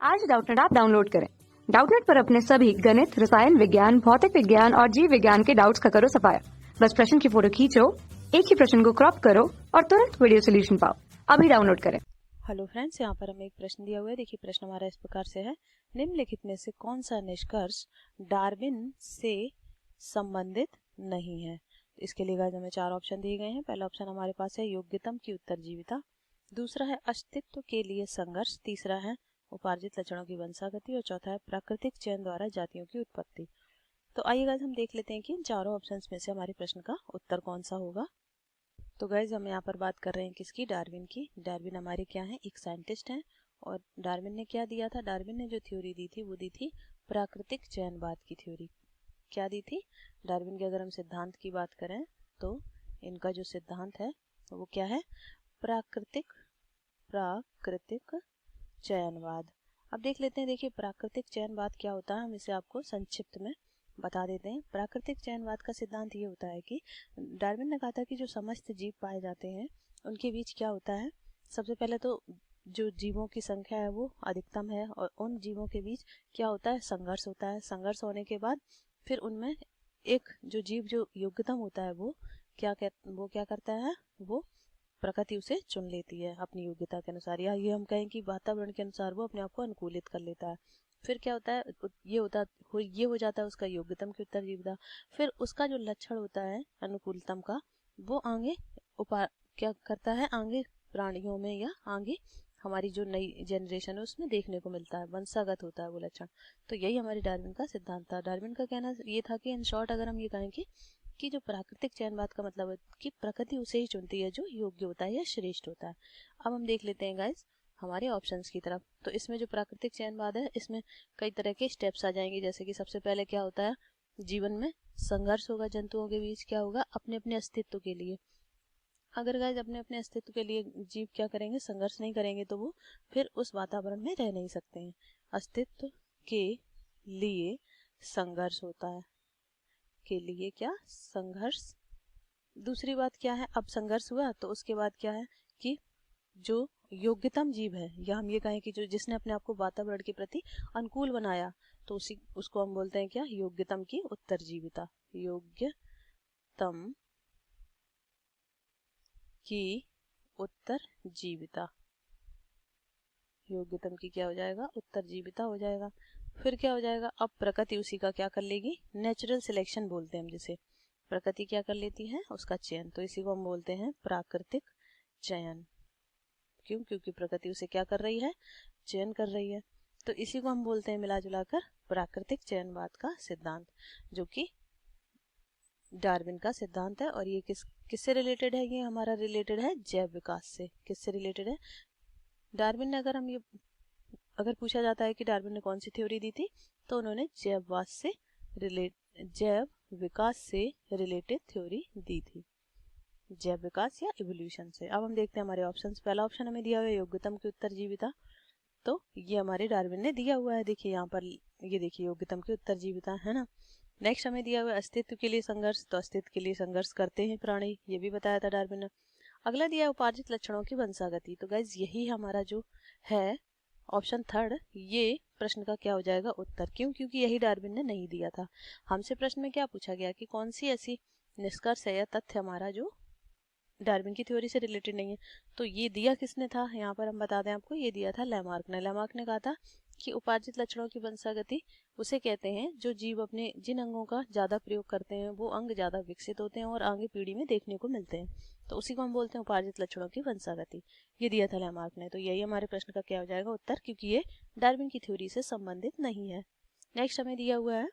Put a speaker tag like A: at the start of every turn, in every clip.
A: आज Doubtnut app download करें। Doubtnut पर अपने सभी गणित, रसायन विज्ञान, भौतिक विज्ञान और जीव विज्ञान के डाउट्स का करो सफाया। बस प्रश्न की फोटो खींचो, एक ही प्रश्न को क्रॉप करो और तुरंत वीडियो सोल्यूशन पाओ। अभी डाउनलोड करें।
B: हेलो फ्रेंड्स, यहाँ पर हमें एक प्रश्न दिया हुआ है। देखिए प्रश्न हमारा इस प्रकार से है, निम्नलिखित में से कौन सा निष्कर्ष डार्विन से संबंधित नहीं है। इसके लिए गाइस हमें चार ऑप्शन दिए गए हैं। पहला ऑप्शन हमारे पास है योग्यतम की उत्तरजीविता, दूसरा है अस्तित्व के लिए संघर्ष, तीसरा है उपार्जित लक्षणों की वंशागति और चौथा है प्राकृतिक चयन द्वारा जातियों की उत्पत्ति। तो आइए गाइस हम देख लेते हैं कि इन चारों ऑप्शंस में से हमारे प्रश्न का उत्तर कौन सा होगा। तो गाइज हम यहाँ पर बात कर रहे हैं किसकी, डार्विन की। डार्विन हमारे क्या हैं, एक साइंटिस्ट हैं। और डार्विन ने क्या दिया था, डार्विन ने जो थ्योरी दी थी वो दी थी प्राकृतिक चयनवाद की थ्योरी। क्या दी थी, डार्विन के अगर हम सिद्धांत की बात करें तो इनका जो सिद्धांत है वो क्या है, प्राकृतिक चयनवाद। अब देख लेते हैं। देखिए प्राकृतिक चयनवाद क्या होता है, हम इसे आपको संक्षिप्त में बता देते हैं। प्राकृतिक चयनवाद का सिद्धांत ये होता है कि डार्विन ने कहा था कि जो समस्त जीव पाए जाते हैं उनके बीच क्या होता है, सबसे पहले तो जो जीवों की संख्या है वो अधिकतम है और उन जीवों के बीच क्या होता है, संघर्ष होता है। संघर्ष होने के बाद फिर उनमें एक जो जीव जो योग्यतम होता है वो क्या करता है, वो प्रकृति उसे चुन लेती है अपनी योग्यता के अनुसार, या ये हम कहें कि वातावरण के अनुसार वो अपने आप को अनुकूलित कर लेता है। फिर क्या होता है, ये हो जाता है उसका योग्यतम की उत्तरजीविता। फिर उसका जो लक्षण होता है अनुकूलतम का, वो आगे क्या करता है, आगे प्राणियों में या आगे हमारी जो नई जनरेशन है उसमें देखने को मिलता है, वंशागत होता है वो लक्षण। तो यही हमारी डार्विन का सिद्धांत था। डार्विन का कहना ये था कि इन शॉर्ट अगर हम ये कहें कि जो प्राकृतिक चयनवाद का मतलब है कि प्रकृति उसे ही चुनती है जो योग्य होता है या श्रेष्ठ होता है। अब हम देख लेते हैं गाइस हमारे ऑप्शंस की तरफ। तो इसमें जो प्राकृतिक चयनवाद है इसमें कई तरह के स्टेप्स आ जाएंगे। जैसे कि सबसे पहले क्या होता है, जीवन में संघर्ष होगा, जंतुओं के बीच क्या होगा, अपने अपने अस्तित्व के लिए। अगर गाइस अपने अपने अस्तित्व के लिए जीव क्या करेंगे, संघर्ष नहीं करेंगे तो वो फिर उस वातावरण में रह नहीं सकते हैं। अस्तित्व के लिए संघर्ष होता है, के लिए क्या, संघर्ष। दूसरी बात क्या है, अब संघर्ष हुआ तो उसके बाद क्या है कि जो योग्यतम जीव है, या हम ये कहें कि जो जिसने अपने आप को वातावरण के प्रति अनुकूल बनाया, तो उसको हम बोलते हैं क्या, योग्यतम की उत्तरजीविता। योग्यतम की उत्तरजीविता, योग्यतम की क्या हो जाएगा, उत्तरजीविता हो जाएगा। फिर क्या हो जाएगा, अब प्रकृति उसी का क्या कर लेगी, नेचुरल सिलेक्शन बोलते हैं हम जिसे। प्रकृति क्या कर लेती है, उसका चयन। तो इसी को हम बोलते हैं प्राकृतिक चयन। क्यों, क्योंकि प्रकृति उसे क्या कर रही है, चयन कर रही है। तो इसी को हम बोलते हैं मिला जुलाकर प्राकृतिक चयनवाद का सिद्धांत, जो कि डार्विन का सिद्धांत है। और ये किससे रिलेटेड है, ये हमारा रिलेटेड है जैव विकास से। किससे रिलेटेड है, डार्विन ने अगर पूछा जाता है कि डार्विन ने कौन सी थ्योरी दी थी, तो उन्होंने जैव विकास से रिलेटेड थ्योरी दी थी, जैव विकास या इवोल्यूशन से। अब हम देखते हैं हमारे ऑप्शंस। पहला ऑप्शन हमें दिया हुआ है योग्यतम की उत्तरजीविता, तो ये हमारे डार्विन ने दिया हुआ है। देखिए यहाँ पर ये देखिए योग्यतम की उत्तरजीविता है ना। नेक्स्ट हमें दिया हुआ है अस्तित्व के लिए संघर्ष, तो अस्तित्व के लिए संघर्ष करते हैं प्राणी, ये भी बताया था डार्विन ने। अगला दिया है उपार्जित लक्षणों की वंशागति। तो गाइज यही हमारा जो है ऑप्शन थर्ड, ये प्रश्न का क्या हो जाएगा, उत्तर। क्यों, क्योंकि यही डार्विन ने नहीं दिया था। हमसे प्रश्न में क्या पूछा गया कि कौन सी ऐसी निष्कर्ष है या तथ्य हमारा जो डार्विन की थ्योरी से रिलेटेड नहीं है। तो ये दिया किसने था, यहाँ पर हम बता दें आपको, ये दिया था लैमार्क ने। लैमार्क ने कहा था कि उपार्जित लक्षणों की वंशागति उसे कहते हैं जो जीव अपने जिन अंगों का ज्यादा प्रयोग करते हैं वो अंग ज्यादा विकसित होते हैं और आगे पीढ़ी में देखने को मिलते हैं। तो उसी को हम बोलते हैं उपार्जित लक्षणों की वंशागति। ये दिया था लैमार्क ने। तो यही हमारे प्रश्न का क्या हो जाएगा, उत्तर, क्योंकि ये डार्विन की थ्योरी से संबंधित नहीं है। नेक्स्ट हमें दिया हुआ है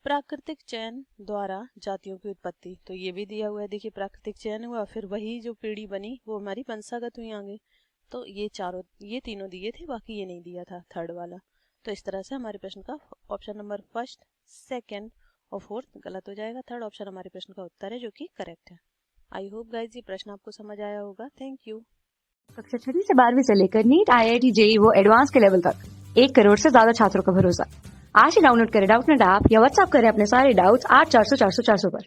B: प्राकृतिक चयन द्वारा जातियों की उत्पत्ति। तो ये भी दिया हुआ है। देखिए प्राकृतिक चयन हुआ, फिर वही जो पीढ़ी बनी वो हमारी वंशागत हुई आगे। तो ये तीनों दिए थे, बाकी ये नहीं दिया था थर्ड वाला। तो इस तरह से हमारे प्रश्न का ऑप्शन नंबर फर्स्ट, सेकंड और फोर्थ गलत हो जाएगा। थर्ड ऑप्शन हमारे प्रश्न का उत्तर है, जो कि करेक्ट है। आई होप गाइज ये प्रश्न आपको समझ आया होगा। Thank you.
A: कक्षा 6 से 12वीं से लेकर नीट, IIT, JEE वो एडवांस के लेवल तक 1 करोड़ से ज्यादा छात्रों का भरोसा। आज ही डाउनलोड करें डाउटनेट ऐप या व्हाट्सएप करें अपने सारे डाउट्स 8400 400 400 पर।